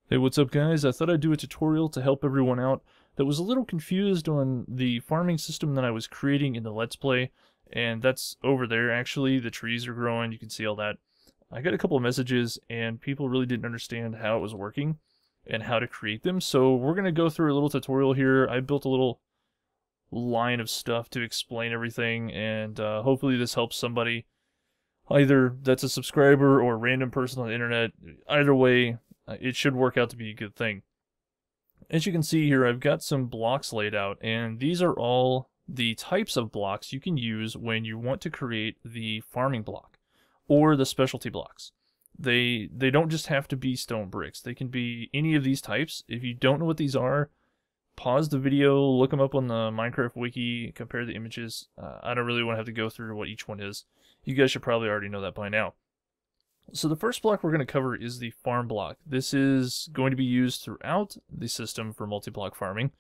Hey, what's up guys? I thought I'd do a tutorial to help everyone out that was a little confused on the farming system that I was creating in the Let's Play, and that's over there actually. The trees are growing, you can see all that. I got a couple of messages and people really didn't understand how it was working and how to create them, so we're going to go through a little tutorial here. I built a little line of stuff to explain everything, and hopefully this helps somebody, either that's a subscriber or a random person on the internet. Either way, it should work out to be a good thing. As you can see here, I've got some blocks laid out, and these are all the types of blocks you can use when you want to create the farming block or the specialty blocks. They don't just have to be stone bricks. They can be any of these types. If you don't know what these are, pause the video, look them up on the Minecraft wiki, compare the images. I don't really want to have to go through what each one is. You guys should probably already know that by now. So the first block we're going to cover is the farm block. This is going to be used throughout the system for multi-block farming.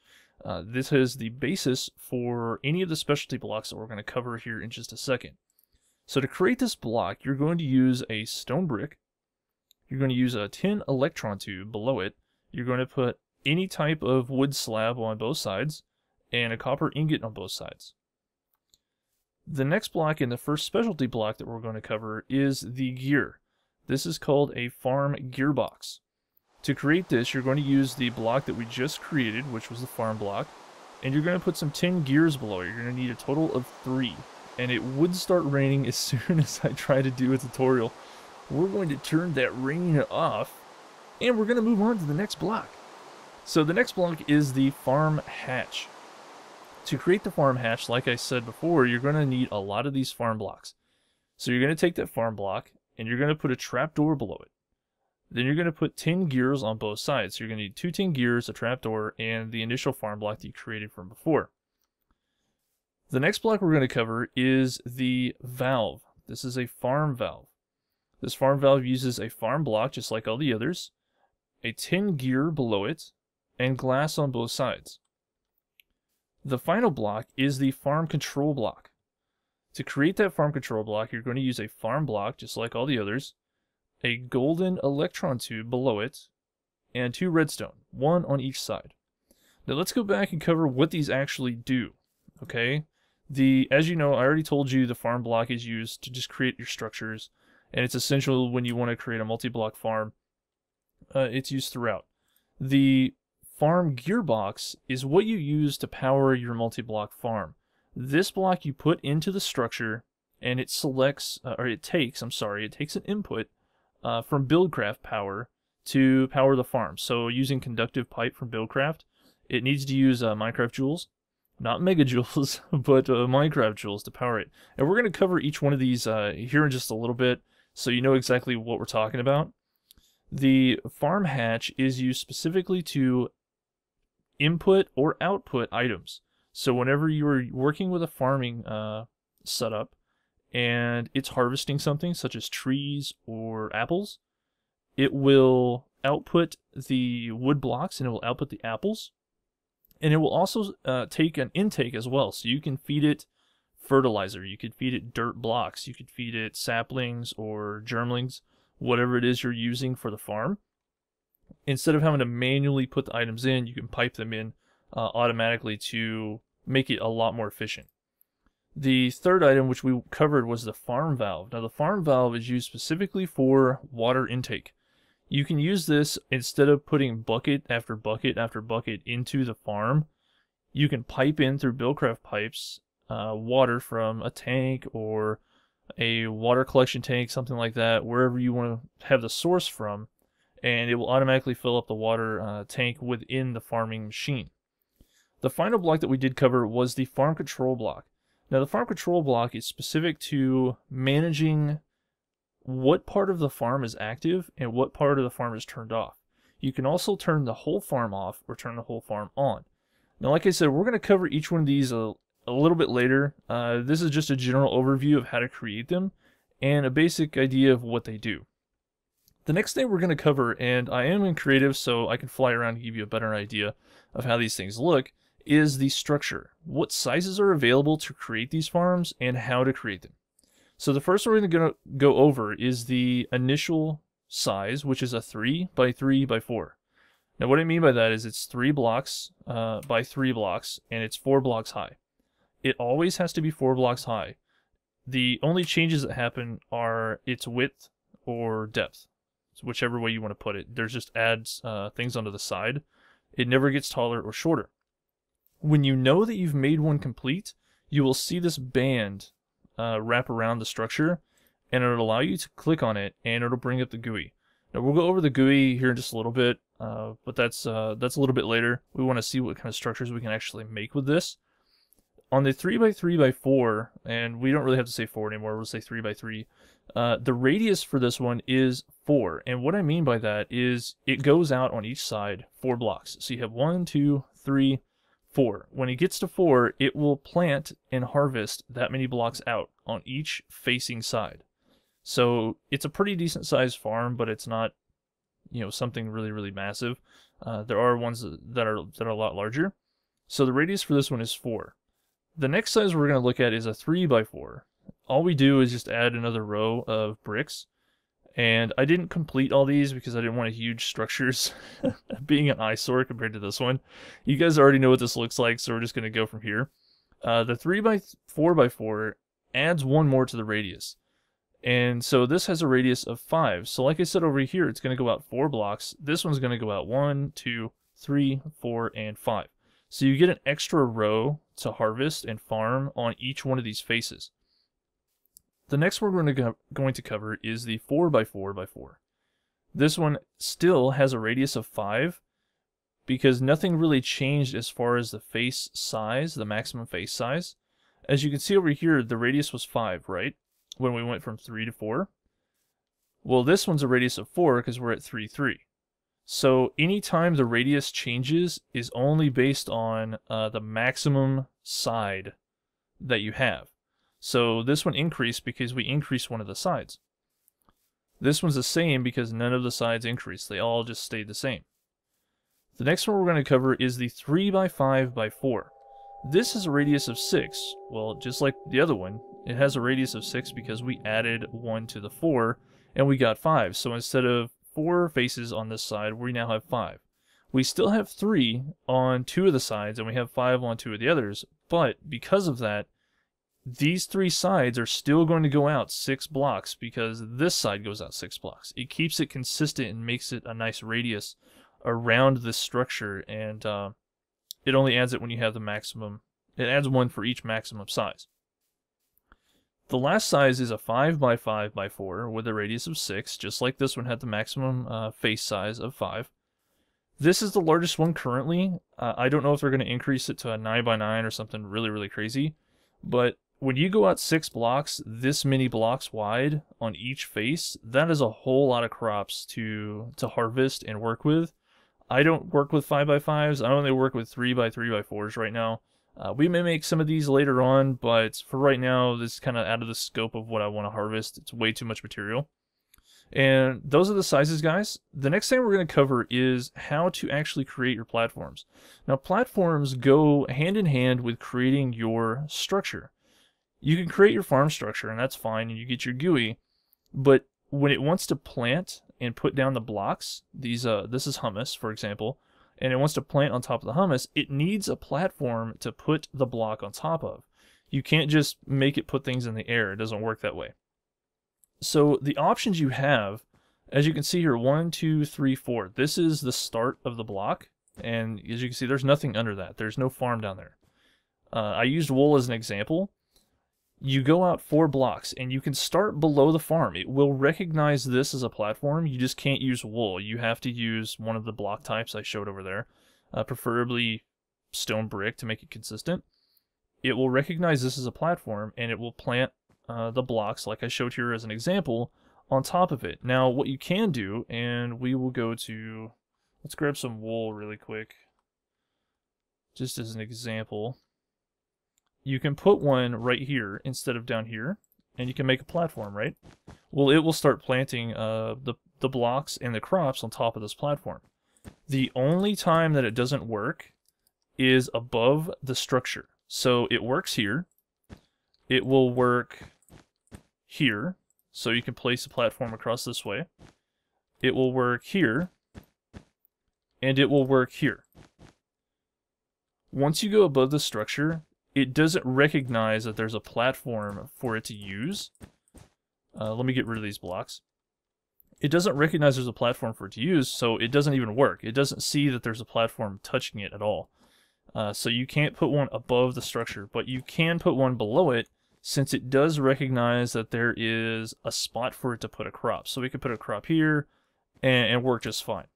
This is the basis for any of the specialty blocks that we're going to cover here in just a second. So to create this block, you're going to use a stone brick. You're going to use a tin electron tube below it. You're going to put any type of wood slab on both sides and a copper ingot on both sides. The next block in the first specialty block that we're going to cover is the gear. This is called a farm gearbox. To create this, you're going to use the block that we just created, which was the farm block, and you're going to put some 10 gears below it. You're going to need a total of 3, and it would start raining as soon as I try to do a tutorial. We're going to turn that rain off, and we're going to move on to the next block. So the next block is the farm hatch. To create the farm hatch, like I said before, you're going to need a lot of these farm blocks. So you're going to take that farm block, and you're going to put a trapdoor below it. Then you're going to put 10 gears on both sides. So you're going to need 2 tin gears, a trapdoor, and the initial farm block that you created from before. The next block we're going to cover is the valve. This is a farm valve. This farm valve uses a farm block just like all the others, a 10 gear below it, and glass on both sides. The final block is the farm control block. To create that farm control block, you're going to use a farm block, just like all the others, a golden electron tube below it, and 2 redstone, 1 on each side. Now let's go back and cover what these actually do, okay? As you know, I already told you the farm block is used to just create your structures, and it's essential when you want to create a multi-block farm. It's used throughout. The farm gearbox is what you use to power your multi-block farm. This block you put into the structure, and it takes an input from Buildcraft power to power the farm. So using conductive pipe from Buildcraft, it needs to use Minecraft joules, not megajoules, but Minecraft joules to power it. And we're going to cover each one of these here in just a little bit, so you know exactly what we're talking about. The farm hatch is used specifically to input or output items. So whenever you're working with a farming setup and it's harvesting something such as trees or apples, it will output the wood blocks and it will output the apples. And it will also take an intake as well. So you can feed it fertilizer, you could feed it dirt blocks, you could feed it saplings or germlings, whatever it is you're using for the farm. Instead of having to manually put the items in, you can pipe them in automatically to make it a lot more efficient. The third item which we covered was the farm valve. Now the farm valve is used specifically for water intake. You can use this instead of putting bucket after bucket after bucket into the farm. You can pipe in through Buildcraft pipes water from a tank or a water collection tank, something like that, wherever you want to have the source from, and it will automatically fill up the water tank within the farming machine. The final block that we did cover was the farm control block. Now the farm control block is specific to managing what part of the farm is active and what part of the farm is turned off. You can also turn the whole farm off or turn the whole farm on. Now like I said, we're going to cover each one of these a little bit later. This is just a general overview of how to create them and a basic idea of what they do. The next thing we're going to cover, and I am in creative so I can fly around and give you a better idea of how these things look, is the structure. What sizes are available to create these farms and how to create them. So the first one we're going to go over is the initial size, which is a 3 by 3 by 4. Now what I mean by that is it's 3 blocks by 3 blocks, and it's 4 blocks high. It always has to be 4 blocks high. The only changes that happen are its width or depth, whichever way you want to put it. There's just adds things onto the side. It never gets taller or shorter. When you know that you've made one complete, you will see this band wrap around the structure, and it'll allow you to click on it, and it'll bring up the GUI. Now we'll go over the GUI here in just a little bit, but that's a little bit later. We want to see what kind of structures we can actually make with this. On the 3x3x4, and we don't really have to say 4 anymore, we'll say 3x3, the radius for this one is 4. And what I mean by that is it goes out on each side 4 blocks. So you have 1, 2, 3, 4. When it gets to 4, it will plant and harvest that many blocks out on each facing side. So it's a pretty decent sized farm, but it's not, you know, something really, really massive. There are ones that are a lot larger. So the radius for this one is 4. The next size we're going to look at is a 3x4. All we do is just add another row of bricks. And I didn't complete all these because I didn't want huge structures being an eyesore compared to this one. You guys already know what this looks like, so we're just going to go from here. The 3x4x4 adds one more to the radius. And so this has a radius of 5. So like I said over here, it's going to go out 4 blocks. This one's going to go out 1, 2, 3, 4, and 5. So you get an extra row to harvest and farm on each one of these faces. The next one we're going to cover is the 4x4x4. This one still has a radius of 5 because nothing really changed as far as the face size, the maximum face size. As you can see over here, the radius was 5, right? When we went from 3 to 4. Well, this one's a radius of 4 because we're at 3, 3. So anytime the radius changes is only based on the maximum side that you have. So this one increased because we increased one of the sides. This one's the same because none of the sides increased. They all just stayed the same. The next one we're going to cover is the 3x5x4. This is a radius of 6. Well, just like the other one, it has a radius of 6 because we added 1 to the 4 and we got 5. So instead of 4 faces on this side, we now have 5. We still have 3 on 2 of the sides and we have 5 on 2 of the others, but because of that, these 3 sides are still going to go out 6 blocks because this side goes out 6 blocks. It keeps it consistent and makes it a nice radius around this structure, and it only adds it when you have the maximum. It adds 1 for each maximum size. The last size is a 5x5x4 with a radius of 6, just like this one had the maximum face size of 5. This is the largest one currently. I don't know if they're going to increase it to a 9x9 or something really, really crazy, but when you go out 6 blocks, this many blocks wide on each face, that is a whole lot of crops to harvest and work with. I don't work with 5x5s. I only work with 3x3x4s right now. We may make some of these later on, but for right now, this is kind of out of the scope of what I want to harvest. It's way too much material. And those are the sizes, guys. The next thing we're going to cover is how to actually create your platforms. Now, platforms go hand in hand with creating your structure. You can create your farm structure, and that's fine, and you get your GUI, but when it wants to plant and put down the blocks, this is hummus, for example, and it wants to plant on top of the hummus, it needs a platform to put the block on top of. You can't just make it put things in the air. It doesn't work that way. So the options you have, as you can see here, 1, 2, 3, 4. This is the start of the block, and as you can see, there's nothing under that. There's no farm down there. I used wool as an example. You go out 4 blocks, and you can start below the farm. It will recognize this as a platform. You just can't use wool. You have to use one of the block types I showed over there, preferably stone brick to make it consistent. It will recognize this as a platform, and it will plant the blocks, like I showed here as an example, on top of it. Now, what you can do, and we will go to, let's grab some wool really quick, just as an example. You can put one right here instead of down here, and you can make a platform, right? Well, it will start planting the blocks and the crops on top of this platform. The only time that it doesn't work is above the structure. So it works here. It will work here, so you can place a platform across this way. It will work here, and it will work here. Once you go above the structure, it doesn't recognize that there's a platform for it to use. Let me get rid of these blocks. It doesn't recognize there's a platform for it to use, so it doesn't even work. It doesn't see that there's a platform touching it at all. So you can't put one above the structure, but you can put one below it, since it does recognize that there is a spot for it to put a crop. So we could put a crop here and work just fine.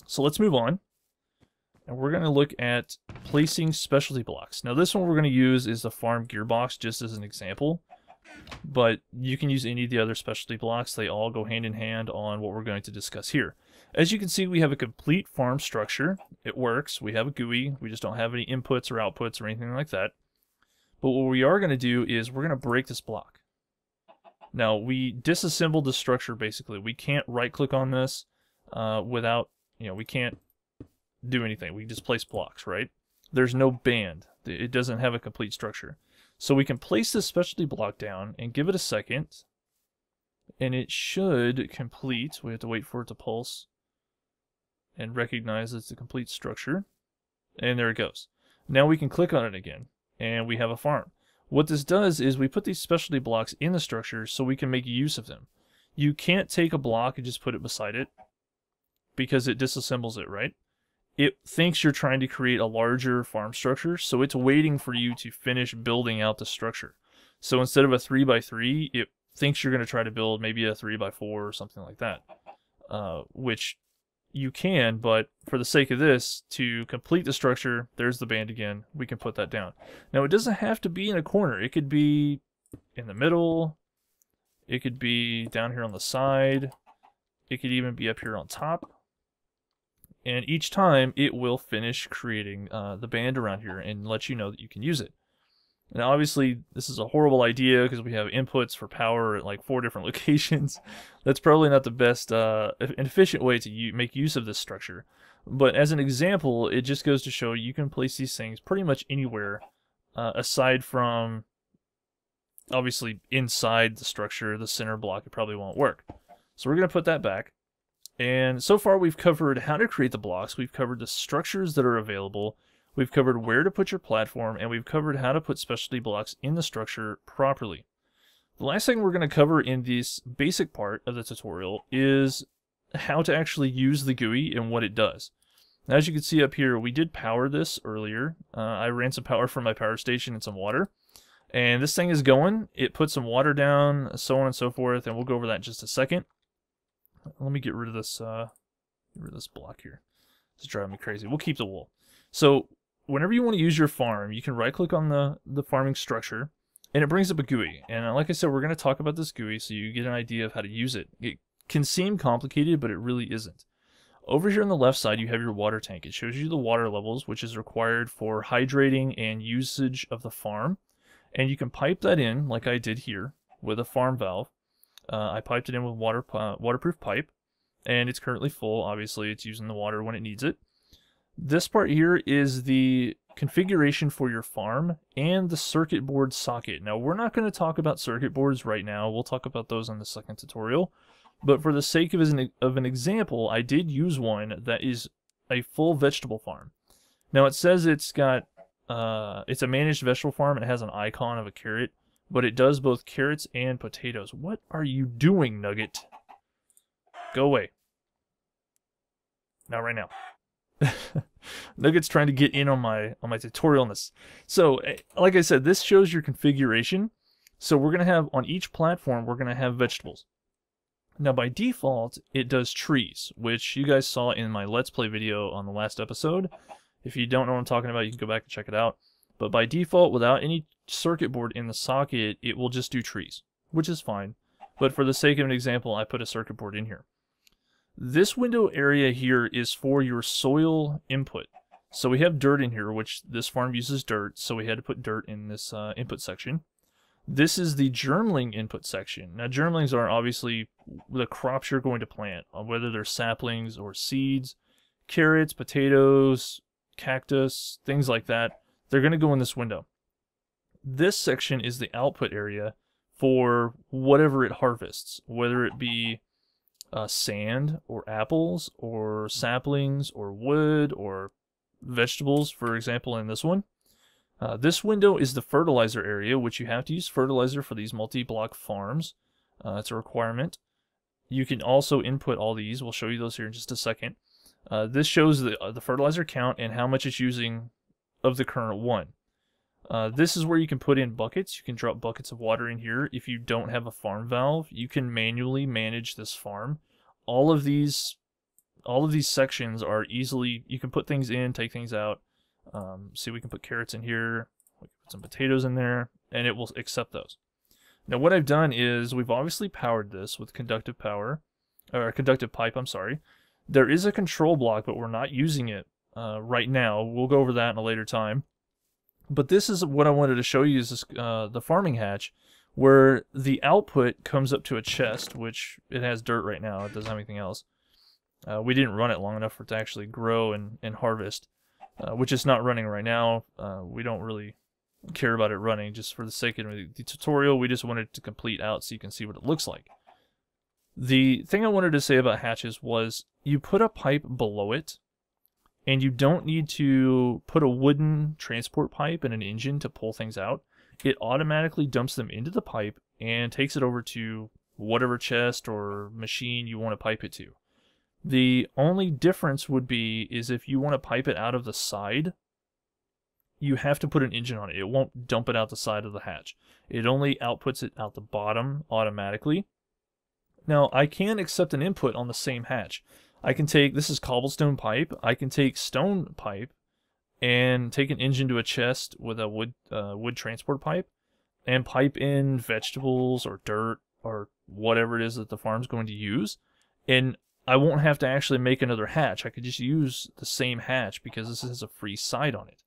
So let's move on. And we're going to look at placing specialty blocks. Now this one we're going to use is the farm gearbox just as an example. But you can use any of the other specialty blocks. They all go hand in hand on what we're going to discuss here. As you can see, we have a complete farm structure. It works. We have a GUI. We just don't have any inputs or outputs or anything like that. But what we are going to do is we're going to break this block. Now, we disassembled the structure basically. We can't right-click on this without, we can't do anything. We just place blocks, right? There's no band. It doesn't have a complete structure. So we can place this specialty block down and give it a second, and it should complete. We have to wait for it to pulse and recognize it's a complete structure. And there it goes. Now we can click on it again, and we have a farm. What this does is we put these specialty blocks in the structure so we can make use of them. You can't take a block and just put it beside it because it disassembles it, right? It thinks you're trying to create a larger farm structure, so it's waiting for you to finish building out the structure. So instead of a 3x3, it thinks you're going to try to build maybe a 3x4 or something like that, which you can, but for the sake of this, to complete the structure, there's the band again, we can put that down. Now it doesn't have to be in a corner. It could be in the middle, it could be down here on the side, it could even be up here on top. And each time, it will finish creating the band around here and let you know that you can use it. Now, obviously, this is a horrible idea because we have inputs for power at like 4 different locations. That's probably not the best and efficient way to make use of this structure. But as an example, it just goes to show you can place these things pretty much anywhere aside from, obviously, inside the structure, the center block, it probably won't work. So we're going to put that back. And so far we've covered how to create the blocks, we've covered the structures that are available, we've covered where to put your platform, and we've covered how to put specialty blocks in the structure properly. The last thing we're going to cover in this basic part of the tutorial is how to actually use the GUI and what it does. Now, as you can see up here, we did power this earlier. I ran some power from my power station and some water. And this thing is going, it put some water down, so on and so forth, and we'll go over that in just a second. Let me get rid of this block here. It's driving me crazy. We'll keep the wool. So whenever you want to use your farm, you can right-click on the farming structure, and it brings up a GUI. And like I said, we're going to talk about this GUI so you get an idea of how to use it. It can seem complicated, but it really isn't. Over here on the left side, you have your water tank. It shows you the water levels, which is required for hydrating and usage of the farm. And you can pipe that in, like I did here, with a farm valve. I piped it in with waterproof pipe, and it's currently full. Obviously, it's using the water when it needs it. This part here is the configuration for your farm and the circuit board socket. Now, we're not going to talk about circuit boards right now. We'll talk about those on the second tutorial. But for the sake of an example, I did use one that is a full vegetable farm. Now, it says it's got it's a managed vegetable farm, and it has an icon of a carrot. But it does both carrots and potatoes. What are you doing, Nugget? Go away. Not right now. Nugget's trying to get in on my tutorial on this. So, like I said, this shows your configuration. So we're going to have, on each platform, we're going to have vegetables. Now, by default, it does trees, which you guys saw in my Let's Play video on the last episode. If you don't know what I'm talking about, you can go back and check it out. But by default, without any circuit board in the socket, it will just do trees, which is fine. But for the sake of an example, I put a circuit board in here. This window area here is for your soil input. So we have dirt in here, which this farm uses dirt, so we had to put dirt in this input section. This is the germling input section. Now, germlings are obviously the crops you're going to plant, whether they're saplings or seeds, carrots, potatoes, cactus, things like that. They're going to go in this window. This section is the output area for whatever it harvests, whether it be sand or apples or saplings or wood or vegetables, for example, in this one. This window is the fertilizer area, which you have to use fertilizer for these multi-block farms. It's a requirement. You can also input all these. We'll show you those here in just a second. This shows the fertilizer count and how much it's using of the current one. This is where you can put in buckets. You can drop buckets of water in here. If you don't have a farm valve, you can manually manage this farm. All of these sections are easily, you can put things in, take things out. See, we can put carrots in here, we can put some potatoes in there, and it will accept those. Now what I've done is we've obviously powered this with conductive power, or conductive pipe, I'm sorry. There is a control block, but we're not using it right now. We'll go over that in a later time. But this is what I wanted to show you, is this, the farming hatch, where the output comes up to a chest, which it has dirt right now. It doesn't have anything else. We didn't run it long enough for it to actually grow and harvest, which is not running right now. We don't really care about it running, just for the sake of the tutorial. We just wanted to complete out so you can see what it looks like. The thing I wanted to say about hatches was you put a pipe below it, and you don't need to put a wooden transport pipe and an engine to pull things out. It automatically dumps them into the pipe and takes it over to whatever chest or machine you want to pipe it to. The only difference would be is if you want to pipe it out of the side, you have to put an engine on it. It won't dump it out the side of the hatch. It only outputs it out the bottom automatically. Now, I can accept an input on the same hatch. I can take, this is cobblestone pipe, I can take stone pipe and take an engine to a chest with a wood transport pipe and pipe in vegetables or dirt or whatever it is that the farm's going to use. And I won't have to actually make another hatch. I could just use the same hatch because this has a free side on it.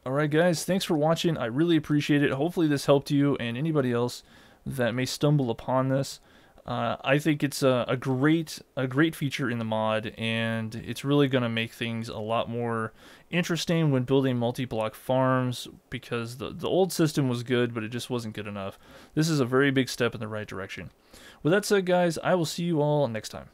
Alright guys, thanks for watching. I really appreciate it. Hopefully this helped you and anybody else that may stumble upon this. I think it's a great feature in the mod, and it's really going to make things a lot more interesting when building multi-block farms, because the old system was good, but it just wasn't good enough. This is a very big step in the right direction. With that said, guys, I will see you all next time.